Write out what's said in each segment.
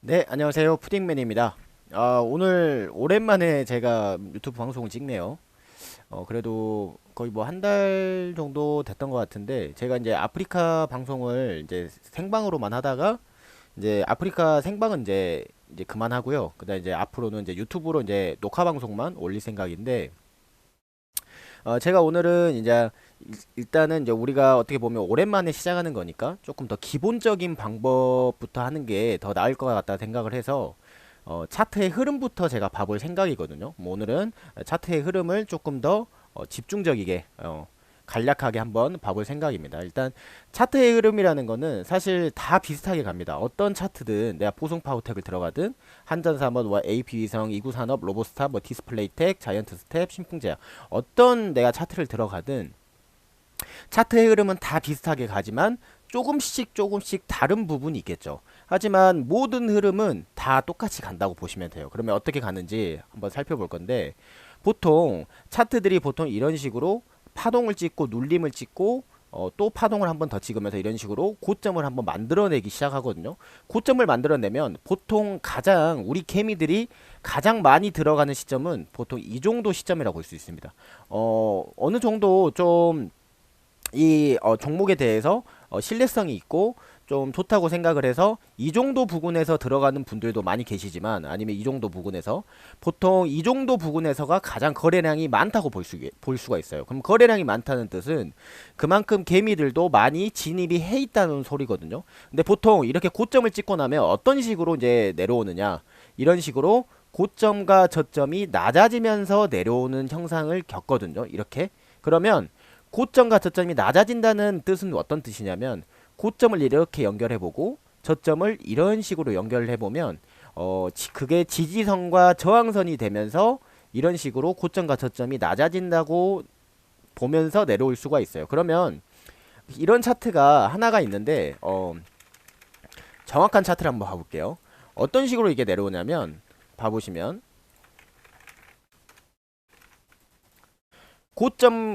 네, 안녕하세요. 푸딩맨입니다. 오늘 오랜만에 제가 유튜브 방송을 찍네요. 그래도 거의 뭐 한 달 정도 됐던 것 같은데, 제가 이제 아프리카 방송을 이제 생방으로만 하다가, 이제 아프리카 생방은 이제 그만하고요. 그다음 이제 앞으로는 이제 유튜브로 이제 녹화 방송만 올릴 생각인데, 제가 오늘은 이제 일단은 이제 우리가 어떻게 보면 오랜만에 시작하는 거니까 조금 더 기본적인 방법부터 하는 게 더 나을 것 같다 생각을 해서 차트의 흐름부터 제가 봐볼 생각이거든요. 뭐 오늘은 차트의 흐름을 조금 더 집중적이게 간략하게 한번 봐볼 생각입니다. 일단 차트의 흐름이라는 거는 사실 다 비슷하게 갑니다. 어떤 차트든 내가 보송파우텍을 들어가든 한전사못, 뭐 AP위성, 이구산업, 로보스타, 뭐 디스플레이텍, 자이언트스텝, 신풍제약 어떤 내가 차트를 들어가든 차트의 흐름은 다 비슷하게 가지만 조금씩 다른 부분이 있겠죠. 하지만 모든 흐름은 다 똑같이 간다고 보시면 돼요. 그러면 어떻게 가는지 한번 살펴볼 건데, 보통 차트들이 보통 이런 식으로 파동을 찍고 눌림을 찍고 또 파동을 한번 더 찍으면서 이런 식으로 고점을 한번 만들어내기 시작하거든요. 고점을 만들어내면 보통 가장 우리 개미들이 가장 많이 들어가는 시점은 보통 이 정도 시점이라고 볼 수 있습니다. 어느 정도 좀 이 종목에 대해서 신뢰성이 있고 좀 좋다고 생각을 해서 이 정도 부근에서 들어가는 분들도 많이 계시지만, 아니면 이 정도 부근에서 보통 이 정도 부근에서가 가장 거래량이 많다고 볼 수가 있어요. 그럼 거래량이 많다는 뜻은 그만큼 개미들도 많이 진입이 해 있다는 소리거든요. 근데 보통 이렇게 고점을 찍고 나면 어떤 식으로 이제 내려오느냐, 이런 식으로 고점과 저점이 낮아지면서 내려오는 형상을 겪거든요. 이렇게. 그러면 고점과 저점이 낮아진다는 뜻은 어떤 뜻이냐면, 고점을 이렇게 연결해보고 저점을 이런 식으로 연결해보면 그게 지지선과 저항선이 되면서 이런 식으로 고점과 저점이 낮아진다고 보면서 내려올 수가 있어요. 그러면 이런 차트가 하나가 있는데 정확한 차트를 한번 봐볼게요. 어떤 식으로 이게 내려오냐면,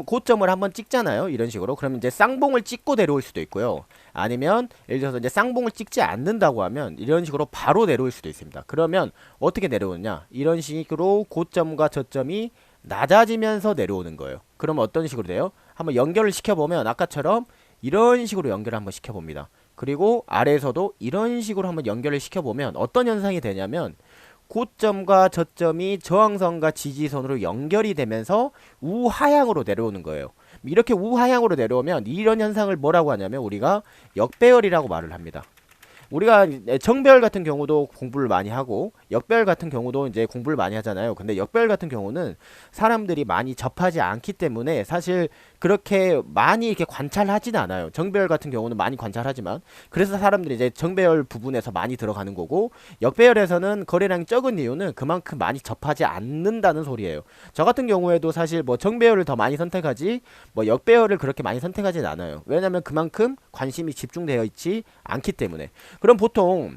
고점을 한번 찍잖아요. 이런 식으로. 그러면 이제 쌍봉을 찍고 내려올 수도 있고요. 아니면 예를 들어서 이제 쌍봉을 찍지 않는다고 하면 이런 식으로 바로 내려올 수도 있습니다. 그러면 어떻게 내려오느냐? 이런 식으로 고점과 저점이 낮아지면서 내려오는 거예요. 그러면 어떤 식으로 돼요? 한번 연결을 시켜보면 아까처럼 이런 식으로 연결을 한번 시켜봅니다. 그리고 아래에서도 이런 식으로 한번 연결을 시켜보면 어떤 현상이 되냐면, 고점과 저점이 저항선과 지지선으로 연결이 되면서 우하향으로 내려오는 거예요. 이렇게 우하향으로 내려오면 이런 현상을 뭐라고 하냐면 우리가 역배열이라고 말을 합니다. 우리가 정배열 같은 경우도 공부를 많이 하고 역배열 같은 경우도 이제 공부를 많이 하잖아요. 근데 역배열 같은 경우는 사람들이 많이 접하지 않기 때문에 사실 그렇게 많이 이렇게 관찰하지는 않아요. 정배열 같은 경우는 많이 관찰하지만, 그래서 사람들이 이제 정배열 부분에서 많이 들어가는 거고, 역배열에서는 거래량이 적은 이유는 그만큼 많이 접하지 않는다는 소리예요. 저 같은 경우에도 사실 뭐 정배열을 더 많이 선택하지 뭐 역배열을 그렇게 많이 선택하진 않아요. 왜냐면 그만큼 관심이 집중되어 있지 않기 때문에. 그럼 보통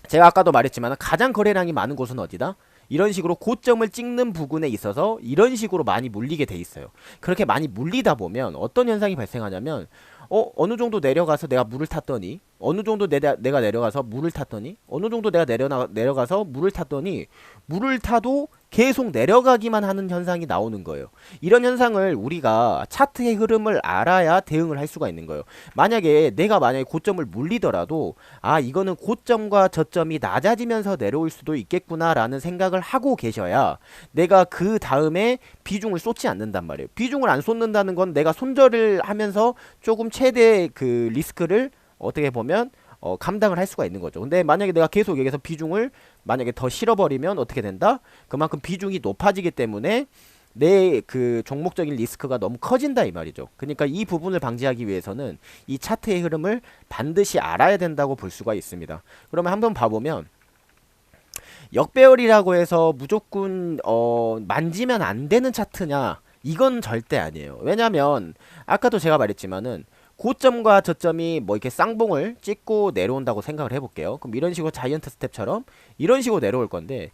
제가 아까도 말했지만 가장 거래량이 많은 곳은 어디다? 이런 식으로 고점을 찍는 부분에 있어서 이런 식으로 많이 물리게 돼 있어요. 그렇게 많이 물리다 보면 어떤 현상이 발생하냐면, 어느 정도 내려가서 내가 물을 탔더니, 어느 정도 내가 내려가서 물을 탔더니, 어느 정도 내가 내려가서 물을 탔더니, 물을 타도 계속 내려가기만 하는 현상이 나오는 거예요. 이런 현상을 우리가 차트의 흐름을 알아야 대응을 할 수가 있는 거예요. 만약에 고점을 물리더라도, 아, 이거는 고점과 저점이 낮아지면서 내려올 수도 있겠구나라는 생각을 하고 계셔야 내가 그 다음에 비중을 쏟지 않는단 말이에요. 비중을 안 쏟는다는 건 내가 손절을 하면서 조금 최대 그 리스크를 어떻게 보면 감당을 할 수가 있는 거죠. 근데 만약에 내가 계속 여기서 비중을 만약에 더 실어버리면 어떻게 된다? 그만큼 비중이 높아지기 때문에 내 그 종목적인 리스크가 너무 커진다 이 말이죠. 그러니까 이 부분을 방지하기 위해서는 이 차트의 흐름을 반드시 알아야 된다고 볼 수가 있습니다. 그러면 한번 봐보면, 역배열이라고 해서 무조건 만지면 안 되는 차트냐? 이건 절대 아니에요. 왜냐면 아까도 제가 말했지만은 고점과 저점이 뭐 이렇게 쌍봉을 찍고 내려온다고 생각을 해볼게요. 그럼 이런 식으로 자이언트 스텝처럼 이런 식으로 내려올 건데,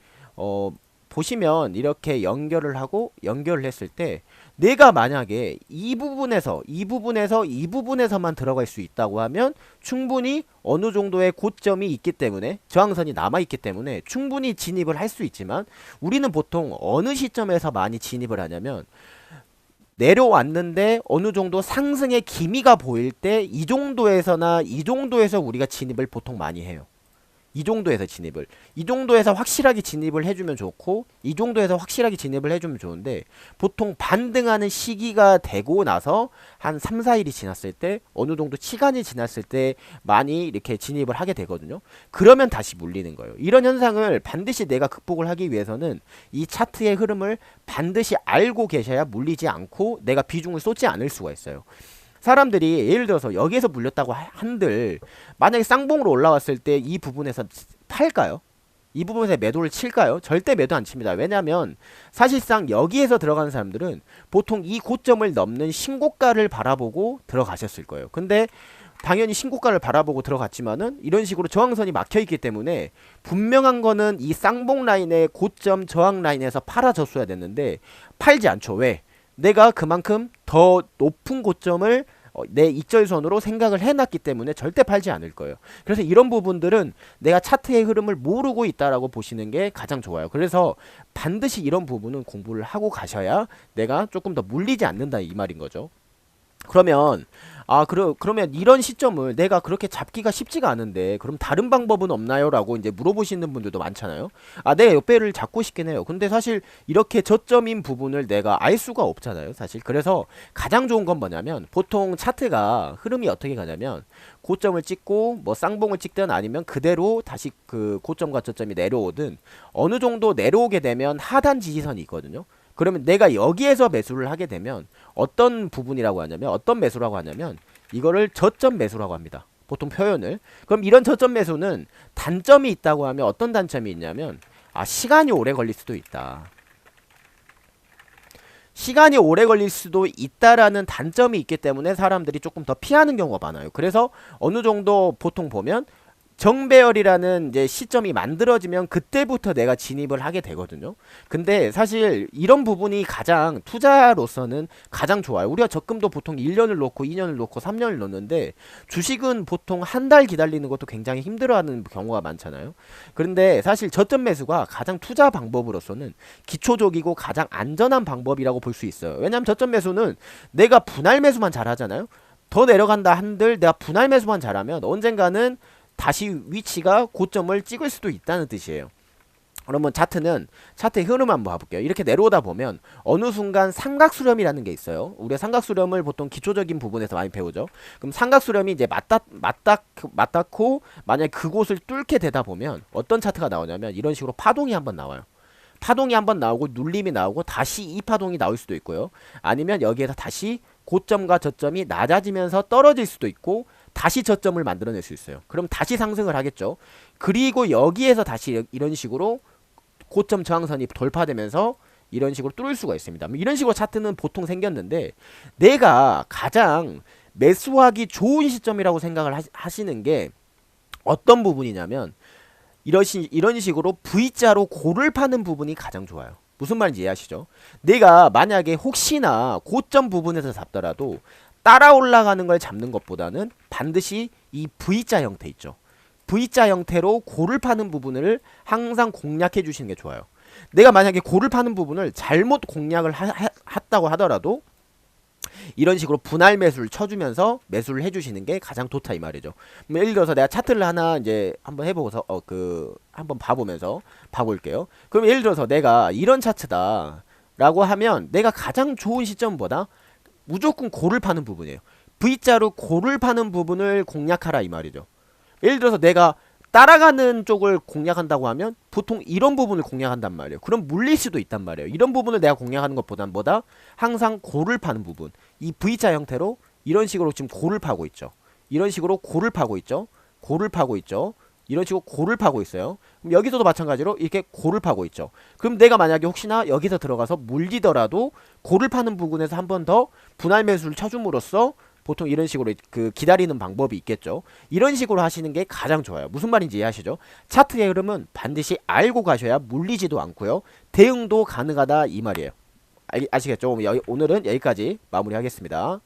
보시면 이렇게 연결을 하고 연결을 했을 때 내가 만약에 이 부분에서만 들어갈 수 있다고 하면 충분히 어느 정도의 고점이 있기 때문에 저항선이 남아있기 때문에 충분히 진입을 할 수 있지만 우리는 보통 어느 시점에서 많이 진입을 하냐면 내려왔는데 어느 정도 상승의 기미가 보일 때 이 정도에서 우리가 진입을 보통 많이 해요. 이 정도에서 확실하게 진입을 해주면 좋고 이 정도에서 확실하게 진입을 해주면 좋은데 보통 반등하는 시기가 되고 나서 한 3, 4일이 지났을 때 어느 정도 시간이 지났을 때 많이 이렇게 진입을 하게 되거든요. 그러면 다시 물리는 거예요. 이런 현상을 반드시 내가 극복을 하기 위해서는 이 차트의 흐름을 반드시 알고 계셔야 물리지 않고 내가 비중을 쏟지 않을 수가 있어요. 사람들이 예를 들어서 여기에서 물렸다고 한들 만약에 쌍봉으로 올라왔을 때 이 부분에서 팔까요? 이 부분에서 매도를 칠까요? 절대 매도 안 칩니다. 왜냐하면 사실상 여기에서 들어가는 사람들은 보통 이 고점을 넘는 신고가를 바라보고 들어가셨을 거예요. 근데 당연히 신고가를 바라보고 들어갔지만은 이런 식으로 저항선이 막혀있기 때문에 분명한 거는 이 쌍봉 라인의 고점 저항 라인에서 팔아줬어야 됐는데 팔지 않죠. 왜? 내가 그만큼 더 높은 고점을 내 익절선으로 생각을 해놨기 때문에 절대 팔지 않을 거예요. 그래서 이런 부분들은 내가 차트의 흐름을 모르고 있다라고 보시는 게 가장 좋아요. 그래서 반드시 이런 부분은 공부를 하고 가셔야 내가 조금 더 물리지 않는다 이 말인 거죠. 그러면 그러면 이런 시점을 내가 그렇게 잡기가 쉽지가 않은데 그럼 다른 방법은 없나요? 라고 이제 물어보시는 분들도 많잖아요. 내가 옆배를 잡고 싶긴 해요. 근데 사실 이렇게 저점인 부분을 내가 알 수가 없잖아요. 사실 그래서 가장 좋은 건 뭐냐면 보통 차트가 흐름이 어떻게 가냐면 고점을 찍고 뭐 쌍봉을 찍든 아니면 그대로 다시 그 고점과 저점이 내려오든 어느 정도 내려오게 되면 하단 지지선이 있거든요. 그러면 내가 여기에서 매수를 하게 되면 어떤 매수라고 하냐면 이거를 저점 매수라고 합니다. 보통 표현을. 그럼 이런 저점 매수는 단점이 있다고 하면 어떤 단점이 있냐면 시간이 오래 걸릴 수도 있다. 시간이 오래 걸릴 수도 있다라는 단점이 있기 때문에 사람들이 조금 더 피하는 경우가 많아요. 그래서 어느 정도 보통 보면 정배열이라는 이제 시점이 만들어지면 그때부터 내가 진입을 하게 되거든요. 근데 사실 이런 부분이 가장 투자로서는 가장 좋아요. 우리가 적금도 보통 1년을 놓고 2년을 놓고 3년을 놓는데 주식은 보통 한 달 기다리는 것도 굉장히 힘들어하는 경우가 많잖아요. 그런데 사실 저점 매수가 가장 투자 방법으로서는 기초적이고 가장 안전한 방법이라고 볼 수 있어요. 왜냐하면 저점 매수는 내가 분할 매수만 잘하잖아요. 더 내려간다 한들 내가 분할 매수만 잘하면 언젠가는 다시 위치가 고점을 찍을 수도 있다는 뜻이에요. 그러면 차트의 흐름 한번 봐볼게요. 이렇게 내려오다 보면 어느 순간 삼각수렴이라는 게 있어요. 우리가 삼각수렴을 보통 기초적인 부분에서 많이 배우죠. 그럼 삼각수렴이 이제 맞닿고 만약에 그곳을 뚫게 되다 보면 어떤 차트가 나오냐면 이런 식으로 파동이 한번 나와요. 파동이 한번 나오고 눌림이 나오고 다시 이 파동이 나올 수도 있고요. 아니면 여기에서 다시 고점과 저점이 낮아지면서 떨어질 수도 있고 다시 저점을 만들어낼 수 있어요. 그럼 다시 상승을 하겠죠. 그리고 여기에서 다시 이런 식으로 고점 저항선이 돌파되면서 이런 식으로 뚫을 수가 있습니다. 이런 식으로 차트는 보통 생겼는데 내가 가장 매수하기 좋은 시점이라고 생각을 하시는 게 어떤 부분이냐면 이런 식으로 V자로 고를 파는 부분이 가장 좋아요. 무슨 말인지 이해하시죠? 내가 만약에 혹시나 고점 부분에서 잡더라도 따라 올라가는 걸 잡는 것보다는 반드시 이 V자 형태 있죠. V자 형태로 고를 파는 부분을 항상 공략해 주시는 게 좋아요. 내가 만약에 고를 파는 부분을 잘못 공략을 했다고 하더라도 이런 식으로 분할 매수를 쳐주면서 매수를 해주시는 게 가장 좋다 이 말이죠. 예를 들어서 내가 차트를 하나 이제 한번 해보고서 한번 봐볼게요. 그럼 예를 들어서 내가 이런 차트다 라고 하면 내가 가장 좋은 시점보다 무조건 고를 파는 부분이에요. V자로 고를 파는 부분을 공략하라 이 말이죠. 예를 들어서 내가 따라가는 쪽을 공략한다고 하면 보통 이런 부분을 공략한단 말이에요. 그럼 물릴 수도 있단 말이에요. 이런 부분을 내가 공략하는 것보단 항상 고를 파는 부분. 이 V자 형태로 이런 식으로 지금 고를 파고 있죠. 이런 식으로 고를 파고 있죠. 고를 파고 있죠. 이런 식으로 고를 파고 있어요. 그럼 여기서도 마찬가지로 이렇게 고를 파고 있죠. 그럼 내가 만약에 혹시나 여기서 들어가서 물리더라도 고를 파는 부분에서 한 번 더 분할 매수를 쳐줌으로써 보통 이런 식으로 그 기다리는 방법이 있겠죠. 이런 식으로 하시는 게 가장 좋아요. 무슨 말인지 이해하시죠? 차트의 흐름은 반드시 알고 가셔야 물리지도 않고요. 대응도 가능하다 이 말이에요. 아시겠죠? 오늘은 여기까지 마무리하겠습니다.